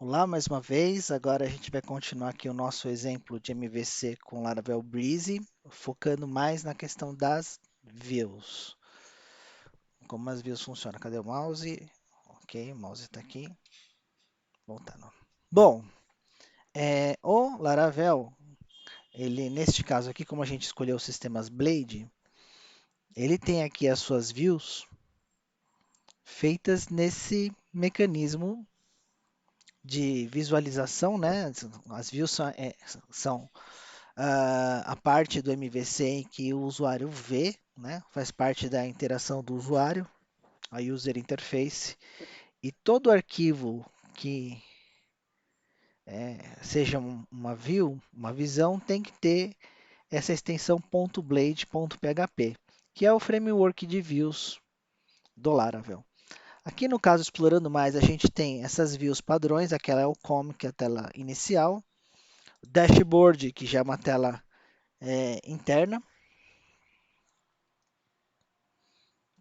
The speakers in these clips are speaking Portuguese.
Olá mais uma vez, agora a gente vai continuar aqui o nosso exemplo de MVC com Laravel Breezy, focando mais na questão das views. Como as views funcionam? Cadê o mouse? Ok, o mouse está aqui. Voltando. Bom, o Laravel, ele neste caso aqui, como a gente escolheu os sistemas Blade, ele tem aqui as suas views feitas nesse mecanismo de visualização, né? As views são a parte do MVC em que o usuário vê, né? Faz parte da interação do usuário, a user interface, e todo arquivo que seja uma view, uma visão, tem que ter essa extensão .blade.php, que é o framework de views do Laravel. Aqui no caso, explorando mais, a gente tem essas views padrões, aquela é o com, que é a tela inicial, dashboard, que já é uma tela interna,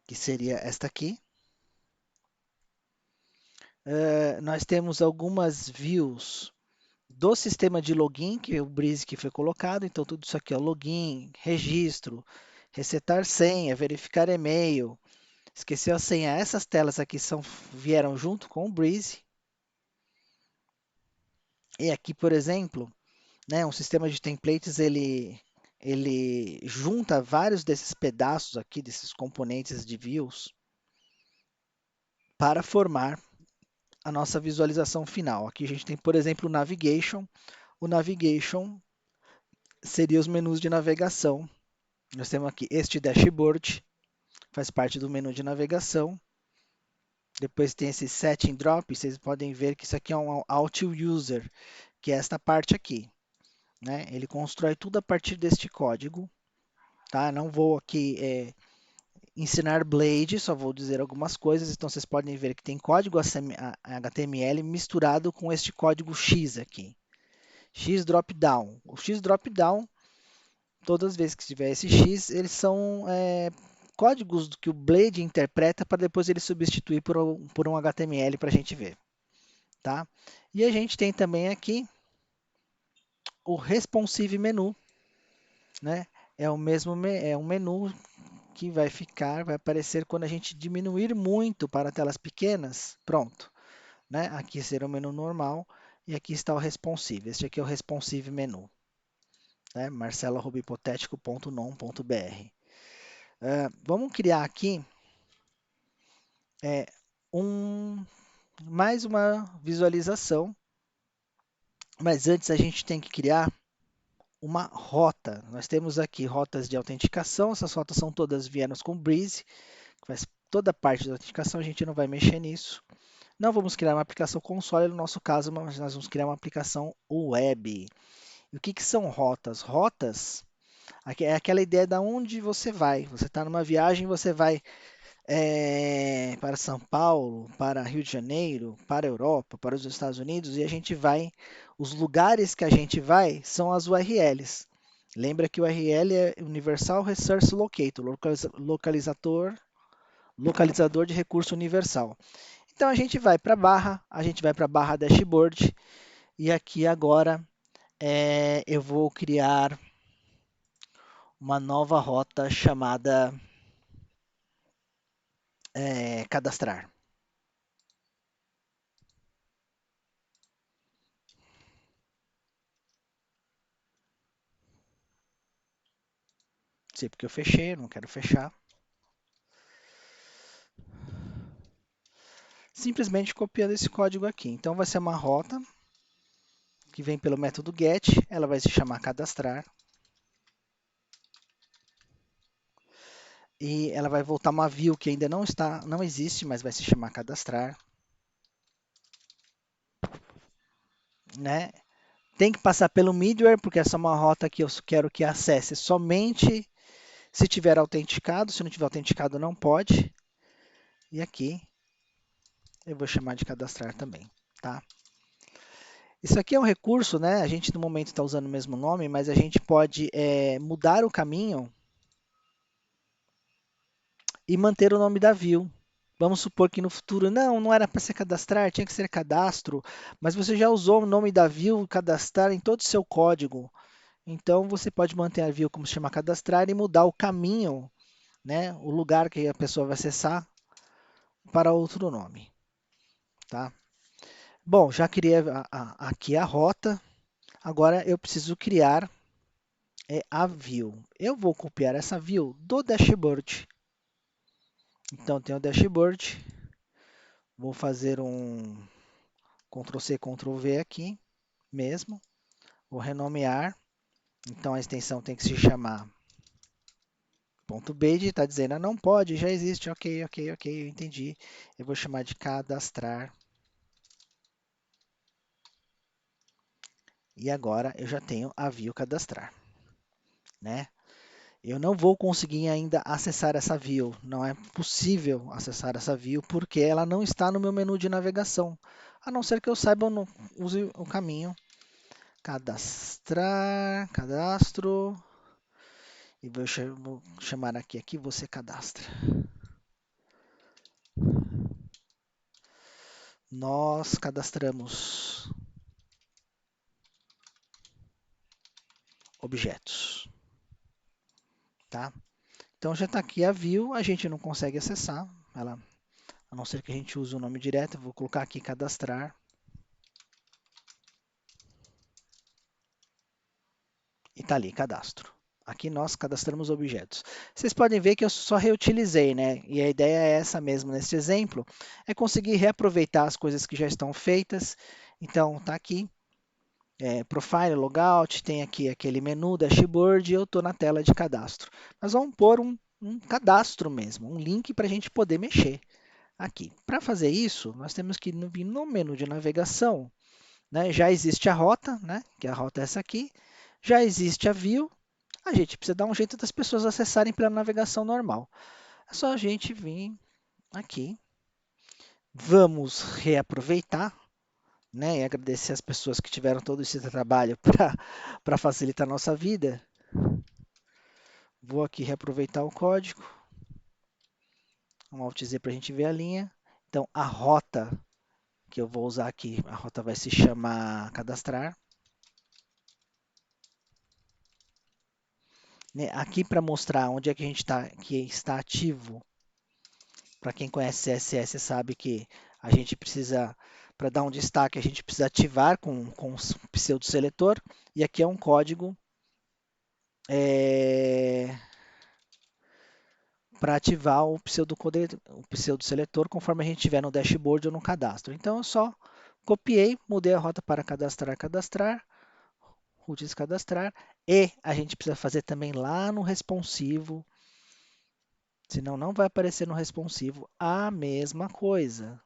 que seria esta aqui. Nós temos algumas views do sistema de login, que é o Breeze que foi colocado. Então, tudo isso aqui é o login, registro, resetar senha, verificar e-mail. Esqueceu a senha? Essas telas aqui vieram junto com o Breeze. E aqui, por exemplo, né, um sistema de templates, ele junta vários desses pedaços aqui, desses componentes de views, para formar a nossa visualização final. Aqui a gente tem, por exemplo, o Navigation. O Navigation seria os menus de navegação. Nós temos aqui este dashboard, faz parte do menu de navegação. Depois tem esse setting drop, vocês podem ver que isso aqui é um auto user, que é esta parte aqui, né? Ele constrói tudo a partir deste código, tá? Não vou aqui ensinar Blade, só vou dizer algumas coisas. Então vocês podem ver que tem código HTML misturado com este código X aqui. X dropdown. O X dropdown, todas as vezes que tiver esse X, eles são códigos que o Blade interpreta para depois ele substituir por um HTML para a gente ver. Tá? E a gente tem também aqui o responsive menu, né? É o mesmo é um menu que vai aparecer quando a gente diminuir muito para telas pequenas. Pronto, né? Aqui será o menu normal e aqui está o responsive. Este aqui é o responsive menu, né? marcelo@hipotético.nom.br. Vamos criar aqui é, mais uma visualização, mas antes a gente tem que criar uma rota. Nós temos aqui rotas de autenticação, essas rotas são todas vieram com Breeze, que faz toda a parte da autenticação, a gente não vai mexer nisso. Não vamos criar uma aplicação console, no nosso caso, mas nós vamos criar uma aplicação web. E o que, que são rotas? Rotas é aquela ideia de onde você vai. Você está numa viagem, você vai para São Paulo, para Rio de Janeiro, para a Europa, para os Estados Unidos, e a gente vai, os lugares que a gente vai são as URLs. Lembra que o URL é Universal Resource Locator, localizador de recurso universal. Então a gente vai para a barra, dashboard, e aqui agora eu vou criar uma nova rota chamada cadastrar. Sei porque eu fechei, não quero fechar. Simplesmente copiando esse código aqui. Então vai ser uma rota que vem pelo método get, ela vai se chamar cadastrar. E ela vai voltar uma view que ainda não existe, mas vai se chamar cadastrar. Né? Tem que passar pelo middleware, porque essa é uma rota que eu quero que acesse somente se tiver autenticado. Se não tiver autenticado, não pode. E aqui eu vou chamar de cadastrar também. Tá? Isso aqui é um recurso, né? A gente no momento está usando o mesmo nome, mas a gente pode mudar o caminho e manter o nome da view. Vamos supor que no futuro, não era para ser cadastrar, tinha que ser cadastro, mas você já usou o nome da view cadastrar em todo o seu código. Então você pode manter a view como se chama cadastrar e mudar o caminho, né, o lugar que a pessoa vai acessar para outro nome, tá? Bom, já criei aqui a rota, agora eu preciso criar a view. Eu vou copiar essa view do dashboard. Então tem o dashboard, vou fazer um Ctrl C, Ctrl V aqui mesmo, vou renomear, então a extensão tem que se chamar .bid, está dizendo, não pode, já existe, ok, ok, ok, eu entendi. Eu vou chamar de cadastrar. E agora eu já tenho a view cadastrar, né? Eu não vou conseguir ainda acessar essa view, não é possível acessar essa view porque ela não está no meu menu de navegação, a não ser que eu saiba ou não use o caminho cadastrar, cadastro, e vou chamar aqui você cadastra. Nós cadastramos objetos, tá? Então já está aqui a view, a gente não consegue acessar, ela, a não ser que a gente use o nome direto, eu vou colocar aqui cadastrar e está ali, cadastro. Aqui nós cadastramos objetos. Vocês podem ver que eu só reutilizei, né? E a ideia é essa mesmo neste exemplo, é conseguir reaproveitar as coisas que já estão feitas. Então, está aqui, Profile, Logout, tem aqui aquele menu, Dashboard, e eu estou na tela de cadastro. Nós vamos pôr um cadastro mesmo, um link para a gente poder mexer aqui. Para fazer isso, nós temos que vir no menu de navegação, né? Já existe a rota, né? Que a rota é essa aqui. Já existe a view. A gente precisa dar um jeito das pessoas acessarem pela navegação normal. É só a gente vir aqui. Vamos reaproveitar, né? E agradecer as pessoas que tiveram todo esse trabalho para facilitar a nossa vida. Vou aqui reaproveitar o código. Um Alt Z para a gente ver a linha. Então, a rota que eu vou usar aqui, a rota vai se chamar cadastrar. Né? Aqui para mostrar onde é que a gente está, que está ativo. Para quem conhece CSS sabe que a gente precisa, para dar um destaque, a gente precisa ativar com o pseudo-seletor. E aqui é um código para ativar o pseudo-seletor conforme a gente tiver no dashboard ou no cadastro. Então eu só copiei, mudei a rota para cadastrar, cadastrar, roots cadastrar, e a gente precisa fazer também lá no responsivo, senão não vai aparecer no responsivo a mesma coisa.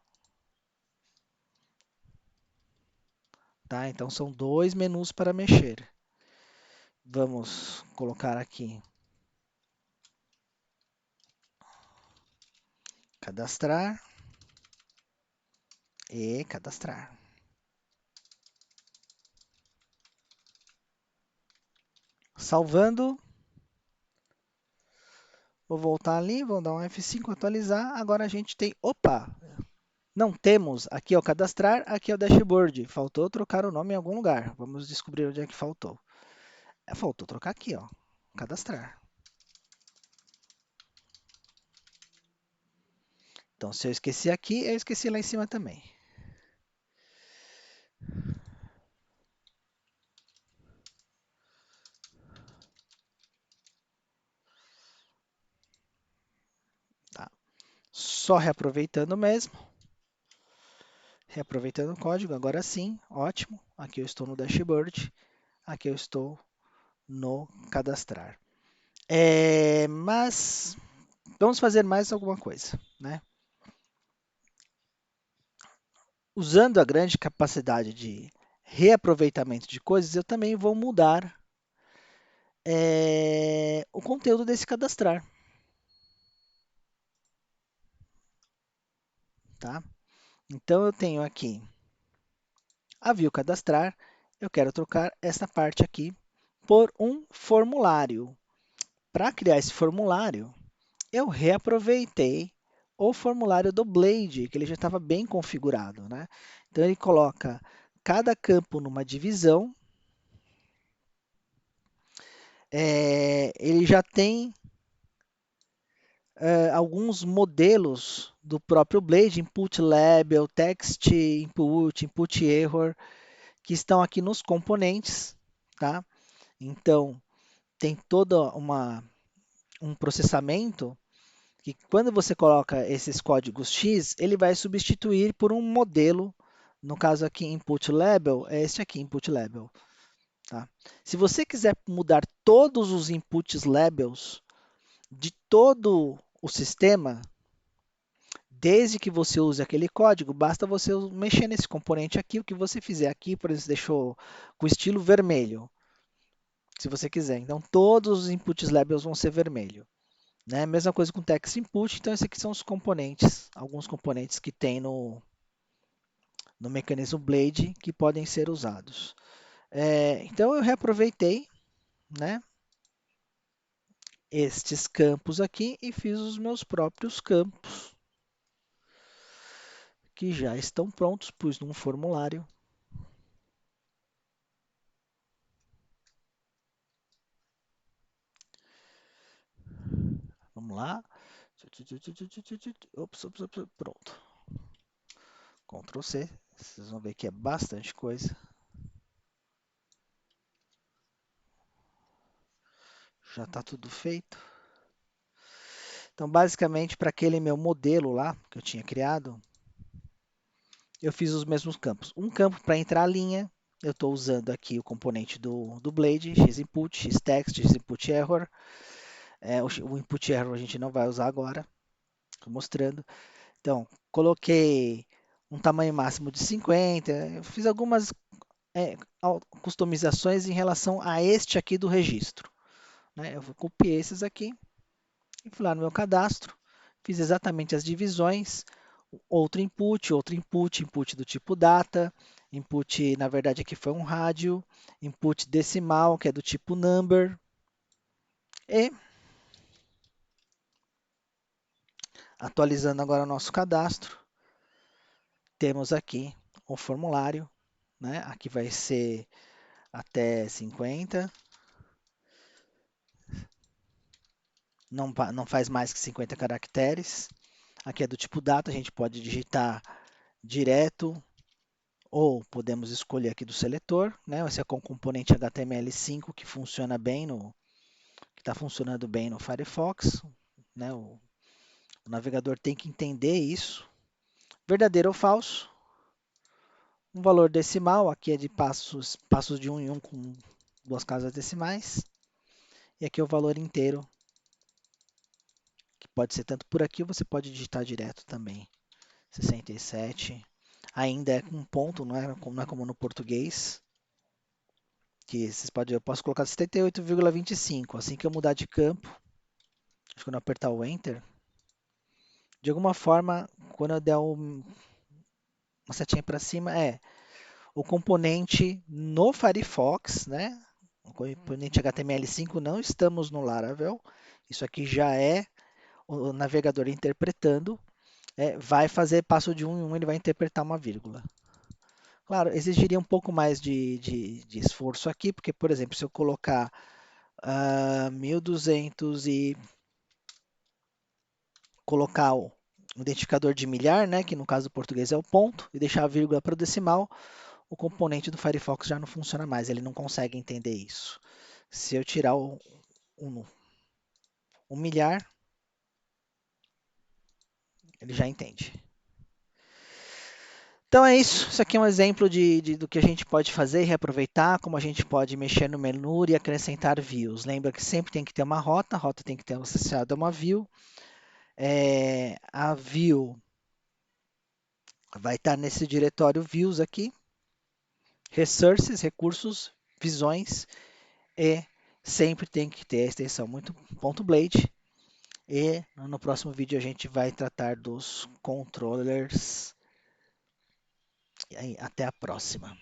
Tá? Então são dois menus para mexer. Vamos colocar aqui cadastrar e cadastrar. Salvando. Vou voltar ali, vou dar um F5, atualizar. Agora a gente tem, opa, não temos, aqui é o cadastrar, aqui é o dashboard. Faltou trocar o nome em algum lugar. Vamos descobrir onde é que faltou. Faltou trocar aqui, ó, cadastrar. Então, se eu esqueci aqui, eu esqueci lá em cima também. Tá. Só reaproveitando mesmo. Reaproveitando o código, agora sim, ótimo. Aqui eu estou no dashboard, aqui eu estou no cadastrar. Mas vamos fazer mais alguma coisa, né? Usando a grande capacidade de reaproveitamento de coisas, eu também vou mudar o conteúdo desse cadastrar, tá? Então eu tenho aqui a view cadastrar, eu quero trocar essa parte aqui por um formulário. Para criar esse formulário, eu reaproveitei o formulário do Blade, que ele já estava bem configurado, né? Então ele coloca cada campo numa divisão, ele já tem alguns modelos do próprio Blade, input label, text input, input error, que estão aqui nos componentes, tá? Então, tem um processamento que quando você coloca esses códigos X, ele vai substituir por um modelo, no caso aqui input label, é este aqui, input label. Tá? Se você quiser mudar todos os inputs labels de todo o sistema, desde que você use aquele código, basta você mexer nesse componente aqui, o que você fizer aqui, por exemplo, deixou com estilo vermelho, se você quiser. Então, todos os inputs labels vão ser vermelho. Né? Mesma coisa com text input, então esses aqui são os componentes, alguns componentes que tem no mecanismo Blade que podem ser usados. Então eu reaproveitei, né, estes campos aqui e fiz os meus próprios campos, que já estão prontos, pus num formulário. Vamos lá. Ops, pronto. Ctrl C. Vocês vão ver que é bastante coisa. Já está tudo feito. Então, basicamente, para aquele meu modelo lá que eu tinha criado, eu fiz os mesmos campos. Um campo para entrar a linha, eu estou usando aqui o componente do Blade, xinput, xtext, xinput error. O input error a gente não vai usar agora, estou mostrando. Então, coloquei um tamanho máximo de 50, eu fiz algumas customizações em relação a este aqui do registro. Né? Eu copiei esses aqui e fui lá no meu cadastro, fiz exatamente as divisões, outro input, input do tipo data, input, na verdade aqui foi um rádio, input decimal, que é do tipo number, e atualizando agora o nosso cadastro, temos aqui o formulário, né? Aqui vai ser até 50, não faz mais que 50 caracteres, aqui é do tipo data, a gente pode digitar direto, ou podemos escolher aqui do seletor, né? Esse é com o componente HTML5 que funciona bem que está funcionando bem no Firefox, né? O navegador tem que entender isso. Verdadeiro ou falso? Um valor decimal, aqui é de passos de um em um com duas casas decimais. E aqui é o valor inteiro, que pode ser tanto por aqui, ou você pode digitar direto também. 67. Ainda é com ponto, não é como no português. Que eu posso colocar 78,25. Assim que eu mudar de campo, acho que quando eu apertar o Enter, de alguma forma, quando eu der uma setinha para cima, o componente no Firefox, né? O componente HTML5 não estamos no Laravel. Isso aqui já é o navegador interpretando. Vai fazer passo de um em um, ele vai interpretar uma vírgula. Claro, exigiria um pouco mais de esforço aqui, porque, por exemplo, se eu colocar 1200 e colocar o identificador de milhar, né, que no caso do português é o ponto, e deixar a vírgula para o decimal, o componente do Firefox já não funciona mais, ele não consegue entender isso. Se eu tirar o milhar, ele já entende. Então é isso. Isso aqui é um exemplo do que a gente pode fazer e reaproveitar, como a gente pode mexer no menu e acrescentar views. Lembra que sempre tem que ter uma rota, a rota tem que ter associada a uma view. A view vai estar nesse diretório views aqui, resources, recursos, visões, e sempre tem que ter a extensão .blade. E no próximo vídeo a gente vai tratar dos controllers. E aí, até a próxima.